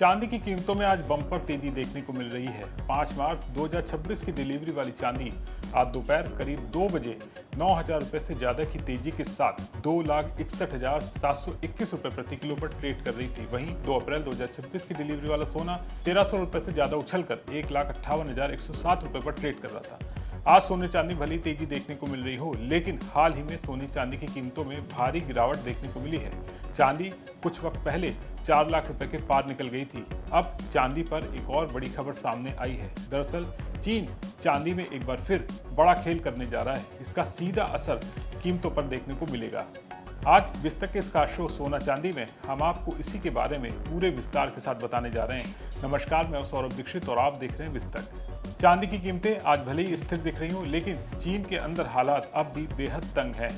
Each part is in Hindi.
चांदी की कीमतों में आज बम्पर तेजी देखने को मिल रही है। 5 मार्च 2026 की डिलीवरी वाली चांदी आज दोपहर करीब 2 बजे 9,000 रुपए से ज्यादा की तेजी के साथ 2,61,721 रुपए प्रति किलो पर ट्रेड कर रही थी। वहीं 2 अप्रैल 2026 की डिलीवरी वाला सोना 1,300 रुपए से ज्यादा उछलकर 1,58,107 रुपए पर ट्रेड कर रहा था। आज सोने चांदी भली तेजी देखने को मिल रही हो, लेकिन हाल ही में सोने चांदी की कीमतों में भारी गिरावट देखने को मिली है। चांदी कुछ वक्त पहले 4 लाख रुपए के पार निकल गई थी। अब चांदी पर एक और बड़ी खबर सामने आई है। दरअसल चीन चांदी में एक बार फिर बड़ा खेल करने जा रहा है। इसका सीधा असर कीमतों पर देखने को मिलेगा। आज विस्तक के इस खास शो सोना चांदी में हम आपको इसी के बारे में पूरे विस्तार के साथ बताने जा रहे हैं। नमस्कार, मैं सौरभ दीक्षित और आप देख रहे हैं विस्तक। चांदी की कीमतें आज भले ही स्थिर दिख रही हों, लेकिन चीन के अंदर हालात अब भी बेहद तंग हैं।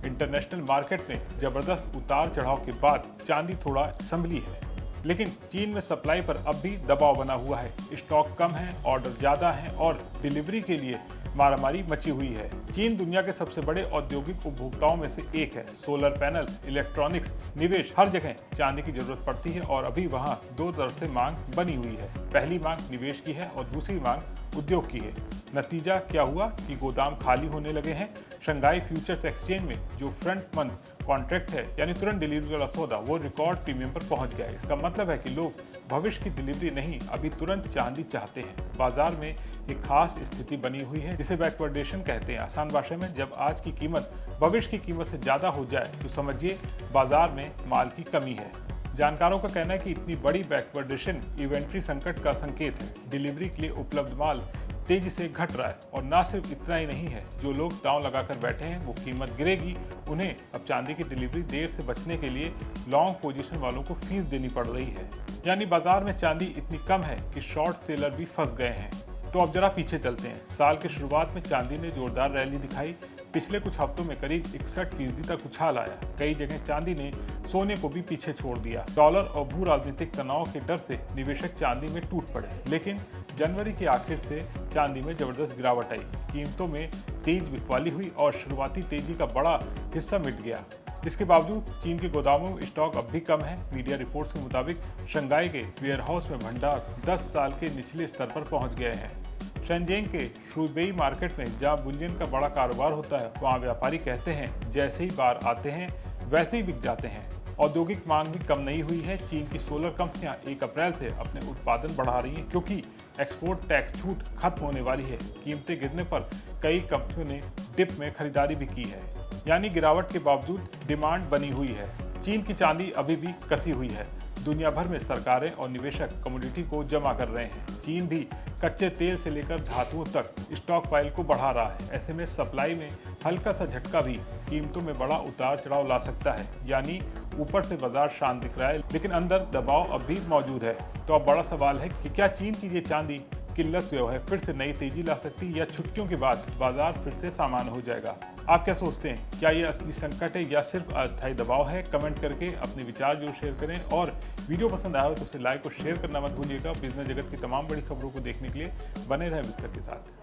इंटरनेशनल मार्केट में जबरदस्त उतार चढ़ाव के बाद चांदी थोड़ा संभली है, लेकिन चीन में सप्लाई पर अब भी दबाव बना हुआ है। स्टॉक कम है, ऑर्डर ज्यादा हैं और डिलीवरी के लिए मारामारी मची हुई है। चीन दुनिया के सबसे बड़े औद्योगिक उपभोक्ताओं में से एक है। सोलर पैनल, इलेक्ट्रॉनिक्स, निवेश, हर जगह चांदी की जरूरत पड़ती है और अभी वहां दो तरफ से मांग बनी हुई है। पहली मांग निवेश की है और दूसरी मांग उद्योग की है। नतीजा क्या हुआ कि गोदाम खाली होने लगे हैं। शंघाई फ्यूचर्स एक्सचेंज में जो फ्रंट मंथ कॉन्ट्रैक्ट है, यानी तुरंत डिलीवरी वाला सौदा, वो रिकॉर्ड प्रीमियम पर पहुंच गया है। इसका मतलब है कि लोग भविष्य की डिलीवरी नहीं, अभी तुरंत चांदी चाहते हैं। बाजार में एक खास स्थिति बनी हुई है जिसे बैकवर्डेशन कहते हैं। आसान भाषा में, जब आज की कीमत भविष्य की कीमत से ज्यादा हो जाए तो समझिए बाजार में माल की कमी है। जानकारों का कहना है कि इतनी बड़ी बैकवर्डेशन इन्वेंट्री संकट का संकेत है। डिलीवरी के लिए उपलब्ध माल तेजी से घट रहा है और ना सिर्फ इतना ही नहीं है, जो लोग दांव लगाकर बैठे हैं वो कीमत गिरेगी। उन्हें अब चांदी की डिलीवरी देर से बचने के लिए लॉन्ग पोजीशन वालों को फीस देनी पड़ रही है। यानी बाजार में चांदी इतनी कम है कि शॉर्ट सेलर भी फंस गए हैं। तो अब जरा पीछे चलते हैं। साल के शुरुआत में चांदी ने जोरदार रैली दिखाई। पिछले कुछ हफ्तों में करीब 61% तक उछाल आया। कई जगह चांदी ने सोने को भी पीछे छोड़ दिया। डॉलर और भू राजनीतिक तनाव के डर से निवेशक चांदी में टूट पड़े, लेकिन जनवरी के आखिर से चांदी में जबरदस्त गिरावट आई। कीमतों में तेज बिकवाली हुई और शुरुआती तेजी का बड़ा हिस्सा मिट गया। इसके बावजूद चीन के गोदामों में स्टॉक अब भी कम है। मीडिया रिपोर्ट्स के मुताबिक शंघाई के वेयरहाउस में भंडार 10 साल के निचले स्तर पर पहुंच गए हैं। शेनज़ेन के शुबेई मार्केट में जहां बुलियन का बड़ा कारोबार होता है, वहां व्यापारी कहते हैं जैसे ही बार आते हैं वैसे ही बिक जाते हैं। औद्योगिक मांग भी कम नहीं हुई है। चीन की सोलर कंपनियां 1 अप्रैल से अपने उत्पादन बढ़ा रही हैं, क्योंकि एक्सपोर्ट टैक्स छूट खत्म होने वाली है। कीमतें गिरने पर कई कंपनियों ने डिप में खरीदारी भी की है, यानी गिरावट के बावजूद डिमांड बनी हुई है। चीन की चांदी अभी भी कसी हुई है। दुनिया भर में सरकारें और निवेशक कमोडिटी को जमा कर रहे हैं। चीन भी कच्चे तेल से लेकर धातुओं तक स्टॉक पाइल को बढ़ा रहा है। ऐसे में सप्लाई में हल्का सा झटका भी कीमतों में बड़ा उतार चढ़ाव ला सकता है। यानी ऊपर से बाजार शांत दिख रहा है, लेकिन अंदर दबाव अब भी मौजूद है। तो अब बड़ा सवाल है कि क्या चीन की ये चांदी किल्लत जो है फिर से नई तेजी ला सकती है, या छुट्टियों के बाद बाजार फिर से सामान्य हो जाएगा। आप क्या सोचते हैं? क्या ये असली संकट है या सिर्फ अस्थायी दबाव है? कमेंट करके अपने विचार जरूर शेयर करें और वीडियो पसंद आया हो तो उसे लाइक और शेयर करना मत भूलिएगा। बिजनेस जगत की तमाम बड़ी खबरों को देखने के लिए बने रहें विस्तक के साथ।